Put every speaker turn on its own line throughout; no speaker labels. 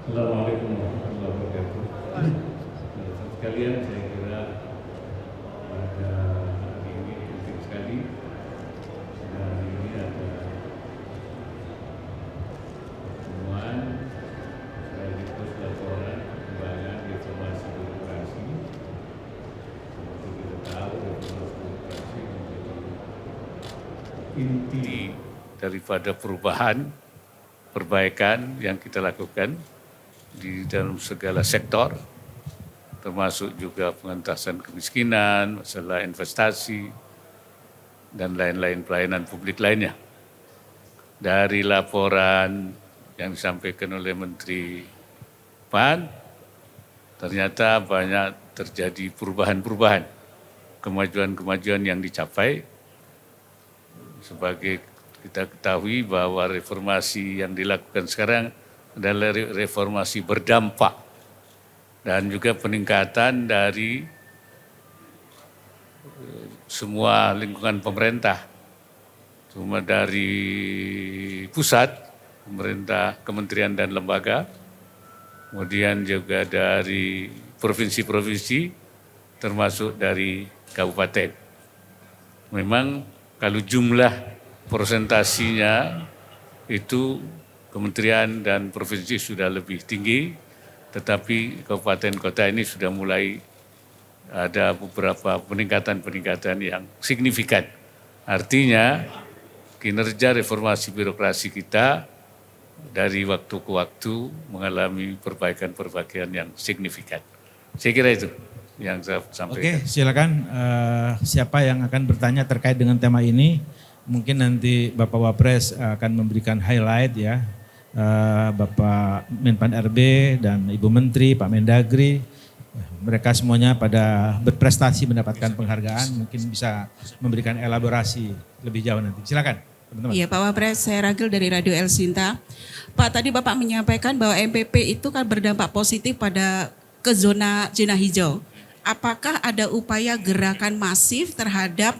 Assalamualaikum warahmatullahi wabarakatuh. Sekalian, saya kira pada hari ini penting sekali dan ini ada pertemuan sekaligus laporan perkembangan reformasi birokrasi. Seperti kita tahu, reformasi birokrasi menjadi inti daripada perubahan, perbaikan yang kita lakukan di dalam segala sektor, termasuk juga pengentasan kemiskinan, masalah investasi, dan lain-lain pelayanan publik lainnya. Dari laporan yang disampaikan oleh Menteri PAN, ternyata banyak terjadi perubahan-perubahan, kemajuan-kemajuan yang dicapai. Sebagai kita ketahui bahwa reformasi yang dilakukan sekarang adalah reformasi berdampak dan juga peningkatan dari semua lingkungan pemerintah, cuma dari pusat, pemerintah, kementerian dan lembaga, kemudian juga dari provinsi-provinsi, termasuk dari kabupaten. Memang kalau jumlah persentasinya itu kementerian dan provinsi sudah lebih tinggi, tetapi kabupaten kota ini sudah mulai ada beberapa peningkatan-peningkatan yang signifikan. Artinya kinerja reformasi birokrasi kita dari waktu ke waktu mengalami perbaikan-perbaikan yang signifikan. Saya kira itu yang saya sampaikan.
Oke, silakan siapa yang akan bertanya terkait dengan tema ini. Mungkin nanti Bapak Wapres akan memberikan highlight ya. Bapak Menpan RB dan Ibu Menteri, Pak Mendagri, mereka semuanya pada berprestasi mendapatkan penghargaan, mungkin bisa memberikan elaborasi lebih jauh nanti. Silakan teman-teman.
Iya Pak Wapres, saya Ragil dari Radio El Sinta. Pak, tadi Bapak menyampaikan bahwa MPP itu kan berdampak positif pada ke zona hijau. Apakah ada upaya gerakan masif terhadap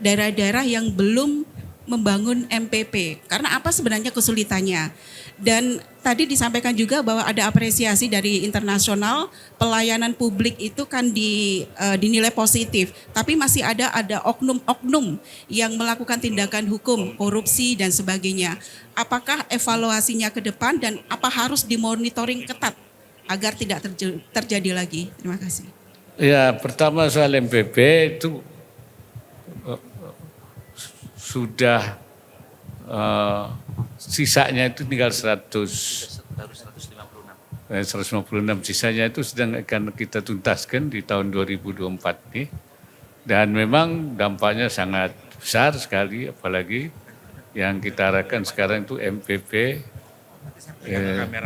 daerah-daerah yang belum membangun MPP? Karena apa sebenarnya kesulitannya? Dan tadi disampaikan juga bahwa ada apresiasi dari internasional, pelayanan publik itu kan dinilai positif, tapi masih ada oknum-oknum yang melakukan tindakan hukum, korupsi dan sebagainya. Apakah evaluasinya ke depan dan apa harus dimonitoring ketat agar tidak terjadi lagi? Terima kasih.
Ya, pertama soal MPP itu sudah sisanya itu tinggal 156, sisanya itu sedang akan kita tuntaskan di tahun 2024 ini. Dan memang dampaknya sangat besar sekali, apalagi yang kita arahkan sekarang itu MPP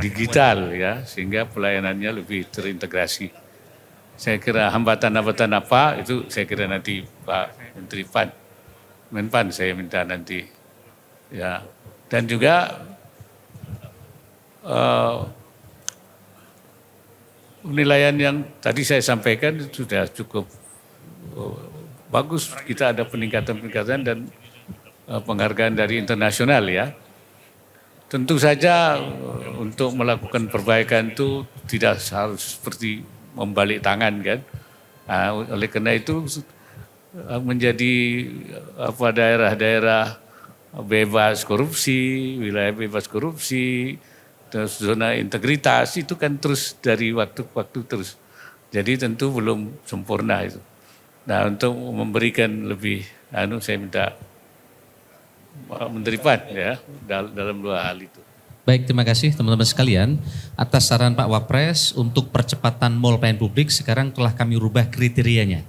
digital ya, sehingga pelayanannya lebih terintegrasi. Saya kira hambatan-hambatan apa itu saya kira nanti Pak Menteri PAN, Menpan saya minta nanti ya. Dan juga penilaian yang tadi saya sampaikan itu sudah cukup bagus. Kita ada peningkatan-peningkatan dan penghargaan dari internasional ya. Tentu saja untuk melakukan perbaikan itu tidak harus seperti membalik tangan kan. Oleh karena itu menjadi daerah-daerah bebas korupsi, wilayah bebas korupsi, terus zona integritas itu kan terus dari waktu ke waktu terus. Jadi tentu belum sempurna itu. Nah untuk memberikan lebih, saya minta Menteri PAN ya dalam dua hal itu.
Baik, terima kasih teman-teman sekalian. Atas saran Pak Wapres untuk percepatan mall pelayanan publik sekarang telah kami rubah kriterianya.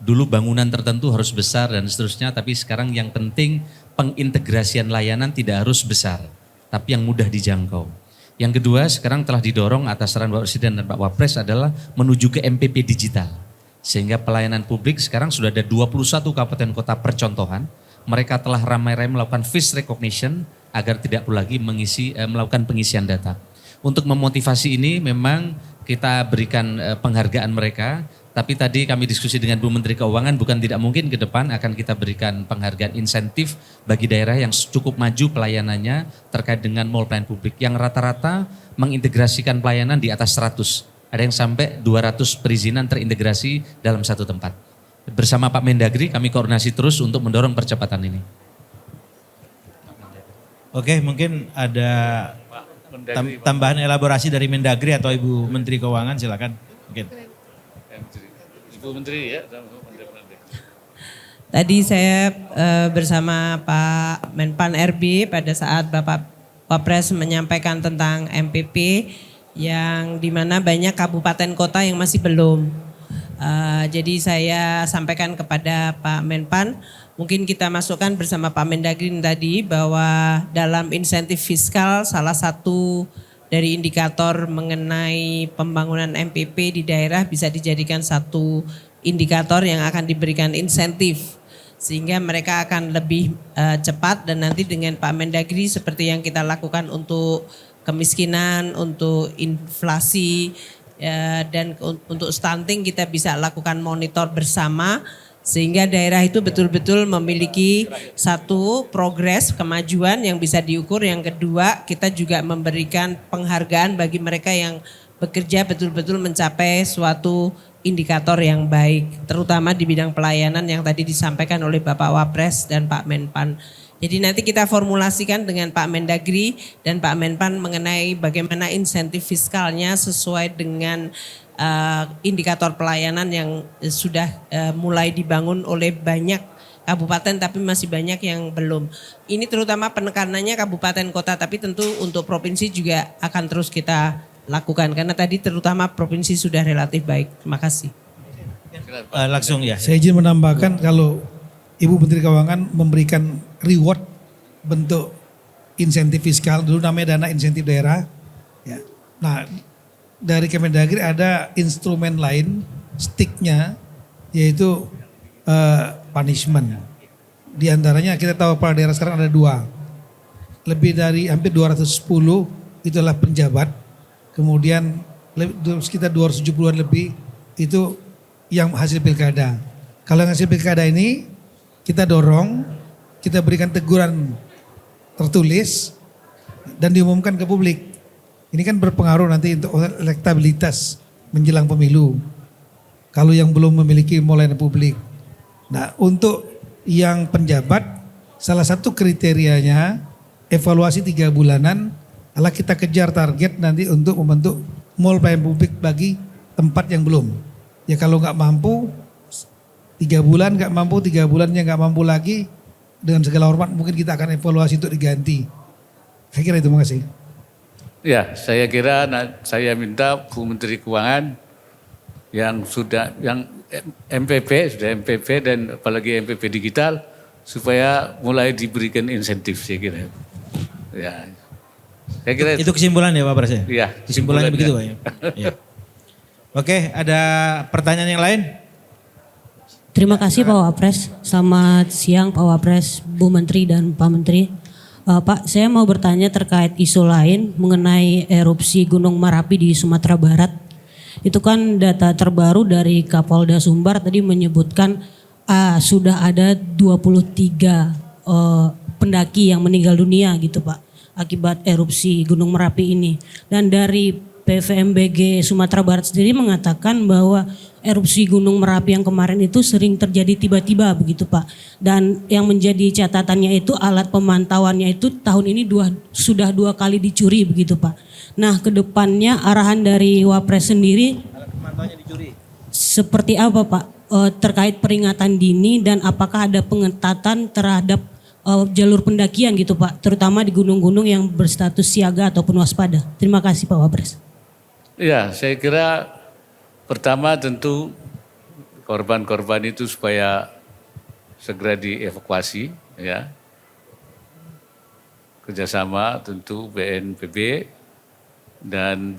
Dulu bangunan tertentu harus besar dan seterusnya, tapi sekarang yang penting pengintegrasian layanan tidak harus besar, tapi yang mudah dijangkau. Yang kedua, sekarang telah didorong atas saran Bapak Presiden dan Pak Wapres adalah menuju ke MPP digital. Sehingga pelayanan publik sekarang sudah ada 21 kabupaten kota percontohan. Mereka telah ramai-ramai melakukan face recognition agar tidak perlu lagi melakukan pengisian data. Untuk memotivasi ini memang kita berikan penghargaan mereka Tapi tadi kami diskusi dengan Bu Menteri Keuangan, bukan tidak mungkin ke depan akan kita berikan penghargaan insentif bagi daerah yang cukup maju pelayanannya terkait dengan mall pelayanan publik. Yang rata-rata mengintegrasikan pelayanan di atas 100. Ada yang sampai 200 perizinan terintegrasi dalam satu tempat. Bersama Pak Mendagri kami koordinasi terus untuk mendorong percepatan ini.
Oke, mungkin ada tambahan elaborasi dari Mendagri atau Ibu Menteri Keuangan, silakan. Mungkin.
Ibu Menteri ya.
Tadi saya bersama Pak Menpan RB pada saat Bapak Wapres menyampaikan tentang MPP yang dimana banyak kabupaten kota yang masih belum. Jadi saya sampaikan kepada Pak Menpan, mungkin kita masukkan bersama Pak Mendagri tadi bahwa dalam insentif fiskal salah satu dari indikator mengenai pembangunan MPP di daerah bisa dijadikan satu indikator yang akan diberikan insentif sehingga mereka akan lebih cepat dan nanti dengan Pak Mendagri seperti yang kita lakukan untuk kemiskinan, untuk inflasi dan untuk stunting kita bisa lakukan monitor bersama sehingga daerah itu betul-betul memiliki satu progres kemajuan yang bisa diukur. Yang kedua, kita juga memberikan penghargaan bagi mereka yang bekerja betul-betul mencapai suatu indikator yang baik, terutama di bidang pelayanan yang tadi disampaikan oleh Bapak Wapres dan Pak Menpan. Jadi nanti kita formulasikan dengan Pak Mendagri dan Pak Menpan mengenai bagaimana insentif fiskalnya sesuai dengan indikator pelayanan yang sudah mulai dibangun oleh banyak kabupaten tapi masih banyak yang belum. Ini terutama penekanannya kabupaten kota tapi tentu untuk provinsi juga akan terus kita lakukan karena tadi terutama provinsi sudah relatif baik. Terima kasih.
Langsung ya.
Saya izin menambahkan kalau Ibu Menteri Keuangan memberikan reward bentuk insentif fiskal, dulu namanya dana insentif daerah. Ya. Nah, dari Kemendagri ada instrumen lain, sticknya, yaitu punishment. Di antaranya kita tahu pada daerah sekarang ada 2. Lebih dari hampir 210 itulah penjabat. Kemudian sekitar 270-an lebih itu yang hasil pilkada. Kalau yang hasil pilkada ini kita dorong, kita berikan teguran tertulis dan diumumkan ke publik. Ini kan berpengaruh nanti untuk elektabilitas menjelang pemilu. Kalau yang belum memiliki pelayanan publik. Nah untuk yang penjabat salah satu kriterianya evaluasi 3 bulanan adalah kita kejar target nanti untuk membentuk mall pelayanan publik bagi tempat yang belum. Ya kalau nggak mampu 3 bulan nggak mampu, 3 bulannya nggak mampu lagi, dengan segala hormat mungkin kita akan evaluasi untuk diganti. Saya kira itu, terima kasih.
Ya, saya kira saya minta Bu Menteri Keuangan yang MPP, sudah MPP dan apalagi MPP digital supaya mulai diberikan insentif saya kira. Ya. Saya kira
itu kesimpulan ya Pak Pres ya?
Iya.
Kesimpulannya begitu Pak ya? Ya. Oke, ada pertanyaan yang lain?
Terima kasih Pak Wapres. Selamat siang Pak Wapres, Bu Menteri dan Pak Menteri. Pak, saya mau bertanya terkait isu lain mengenai erupsi Gunung Merapi di Sumatera Barat. Itu kan data terbaru dari Kapolda Sumbar tadi menyebutkan sudah ada 23 pendaki yang meninggal dunia gitu Pak akibat erupsi Gunung Merapi ini. Dan dari PVMBG Sumatera Barat sendiri mengatakan bahwa erupsi Gunung Merapi yang kemarin itu sering terjadi tiba-tiba begitu Pak. Dan yang menjadi catatannya itu alat pemantauannya itu tahun ini sudah 2 kali dicuri begitu Pak. Nah kedepannya arahan dari Wapres sendiri seperti apa Pak terkait peringatan dini dan apakah ada pengetatan terhadap jalur pendakian gitu Pak, terutama di gunung-gunung yang berstatus siaga ataupun waspada. Terima kasih Pak Wapres.
Ya, saya kira pertama tentu korban-korban itu supaya segera dievakuasi ya. Kerjasama tentu BNPB dan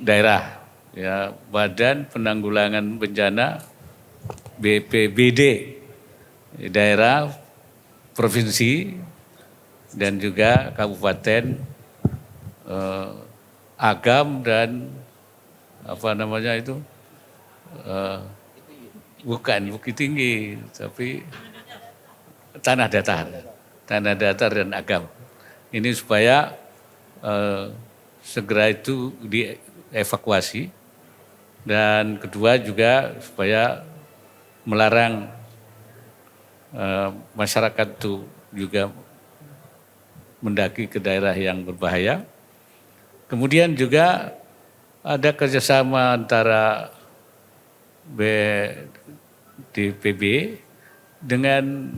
daerah ya, Badan Penanggulangan Bencana BPBD daerah, provinsi dan juga kabupaten agam dan apa namanya itu, bukan Bukit Tinggi, tapi tanah datar dan agam. Ini supaya segera itu dievakuasi, dan kedua juga supaya melarang masyarakat itu juga mendaki ke daerah yang berbahaya. Kemudian juga ada kerjasama antara BDPB dengan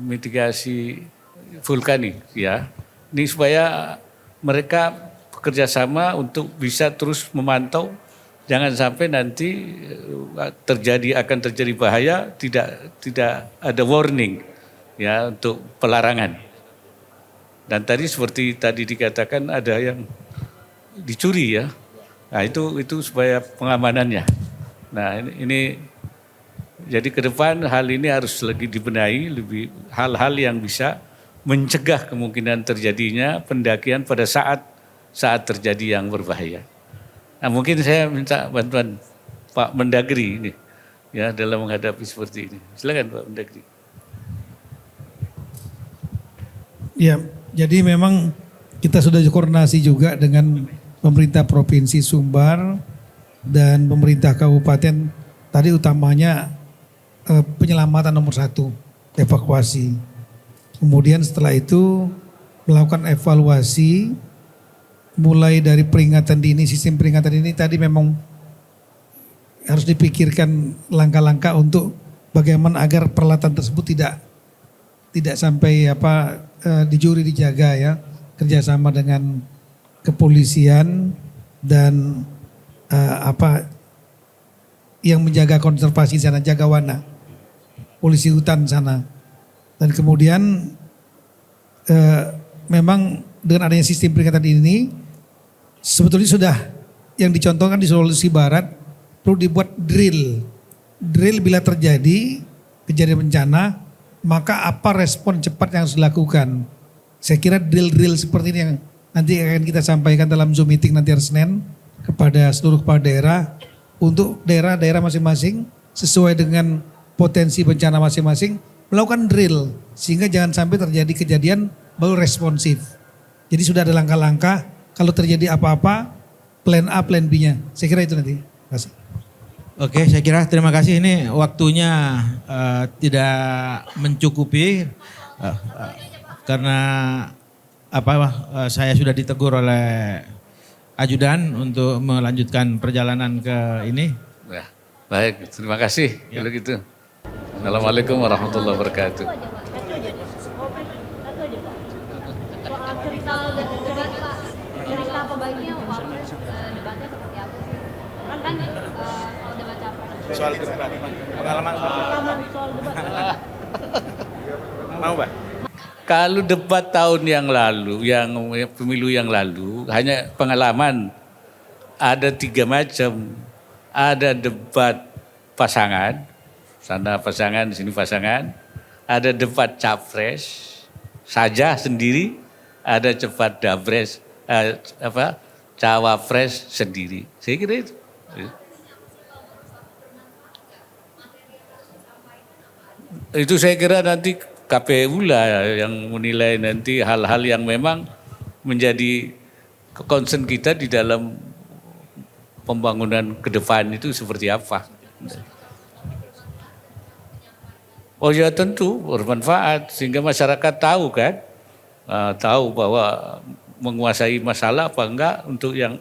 mitigasi vulkanik, ya. Ini supaya mereka bekerja sama untuk bisa terus memantau, jangan sampai nanti akan terjadi bahaya, tidak ada warning, ya, untuk pelarangan. Dan tadi seperti tadi dikatakan ada yang dicuri, ya. Nah itu supaya pengamanannya. Nah ini jadi ke depan hal ini harus lagi dibenahi, lebih hal-hal yang bisa mencegah kemungkinan terjadinya pendakian pada saat terjadi yang berbahaya. Nah mungkin saya minta bantuan Pak Mendagri ini, ya, dalam menghadapi seperti ini. Silakan Pak Mendagri.
Ya, jadi memang kita sudah koordinasi juga dengan pemerintah Provinsi Sumbar dan pemerintah kabupaten, tadi utamanya penyelamatan nomor 1, evakuasi. Kemudian setelah itu melakukan evaluasi, mulai dari peringatan dini, sistem peringatan dini tadi memang harus dipikirkan langkah-langkah untuk bagaimana agar peralatan tersebut tidak sampai dicuri, dijaga, ya, kerjasama dengan kepolisian dan yang menjaga konservasi sana, Jagawana, polisi hutan sana. Dan kemudian memang dengan adanya sistem peringatan ini sebetulnya sudah yang dicontohkan di Sulawesi Barat, perlu dibuat drill bila terjadi kejadian bencana, maka apa respon cepat yang harus dilakukan. Saya kira drill seperti ini yang nanti akan kita sampaikan dalam Zoom meeting nanti hari Senin kepada seluruh kepala daerah, untuk daerah-daerah masing-masing sesuai dengan potensi bencana masing-masing melakukan drill, sehingga jangan sampai terjadi kejadian baru responsif. Jadi sudah ada langkah-langkah kalau terjadi apa-apa, plan A, plan B-nya. Saya kira itu nanti. Terima kasih.
Oke, saya kira terima kasih. Ini waktunya tidak mencukupi karena saya sudah ditegur oleh ajudan untuk melanjutkan perjalanan ke ini.
Ya, baik, terima kasih. Kalau gitu. Assalamualaikum warahmatullahi wabarakatuh.
Cerita apa baiknya Wapres debatnya seperti apa sih? Kan soal debat capres.
Soal debat, pengalaman soal debat. Mau Pak?
Kalau debat tahun yang lalu, yang pemilu yang lalu, hanya pengalaman, ada 3 macam. Ada debat pasangan, sana pasangan, sini pasangan. Ada debat capres saja sendiri, ada debat cawapres sendiri. Saya kira itu. Itu saya kira nanti KPU lah yang menilai nanti hal-hal yang memang menjadi concern kita di dalam pembangunan ke depan itu seperti apa. Oh ya tentu bermanfaat sehingga masyarakat tahu kan, tahu bahwa menguasai masalah apa enggak untuk yang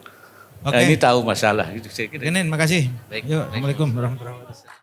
ini tahu masalah itu saya kira.
Makasih.
Baik.
Yuk, Assalamualaikum warahmatullahi wabarakatuh.